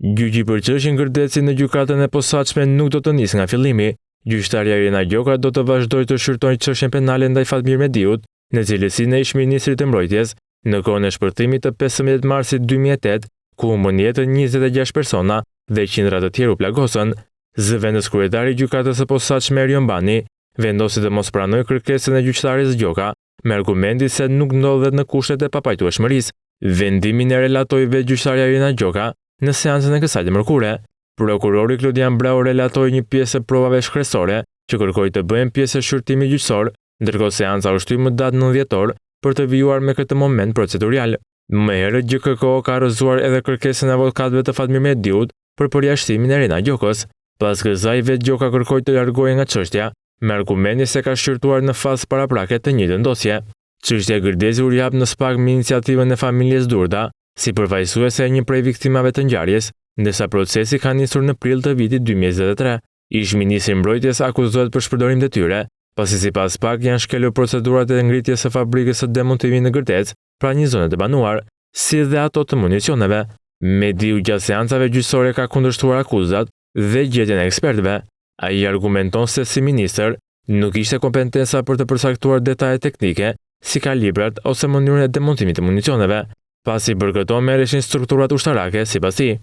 Gjyqi për çështjen Gërdeci në gjykatën e posaçme nuk do të nisë nga fillimi. Gjyqtarja Irina Gjoka do të vazhdojë të shqyrtojë çështjen penale ndaj Fatmir Mediut, në cilësinë e ish-ministrit të mbrojtjes, në kohën e shpërthimit të 15 marsit 2008, ku humbën jetën 26 persona dhe qindra të tjerë u plagosën. Zëvendës kryetari i gjykatës së posaçme Erion Bani vendosi të mos pranojë kërkesën e gjyqtares Gjoka me argumenti se nuk ndodhet në kushtet e papajtueshmërisë. Vendimin e relatoi vetë gjyqtarja Irina Gjoka në seancën e kësaj të mërkure. Prokurori Klodian Brau relatoi një pjesë e provave shkresore që kërkoi të bëhen pjesë e shqyrtimit gjyqësor, ndërkohë seanca u shtyi më datë 9 dhjetor për të vijuar me këtë moment procedurial. Më herët GKK ka rrëzuar edhe kërkesën e avokatëve të Fatmir Mediut për përjashtimin e Irina Gjokës. Pas kësaj vetë Gjoka kërkoi të largohej nga çështja me argumentin se ka shqyrtuar në fazë paraprake të njëjtën dosje. Çështja e Gërdeci u jap në SPAK me iniciativën e familjes Durda, si përfaqësuese e një prej viktimave të ngjarjes, ndërsa procesi ka nisur në prill të vitit 2023. Ish-ministri i mbrojtjes akuzohet për shpërdorim detyre, pasi sipas SPAK janë shkelur procedurat e ngritjes së fabrikës së demontimit në Gërdec, pra një zonë të banuar, si dhe ato të municioneve. Mediu gjatë seancave gjyqësore ka kundërshtuar akuzat dhe gjetjen e ekspertëve. Ai argumenton se si ministër nuk ishte kompetenca për të përcaktuar detajet teknike, si kalibrat ose mënyrën e demontimit të municioneve, pasi për këto merreshin strukturat ushtarake sipas tij.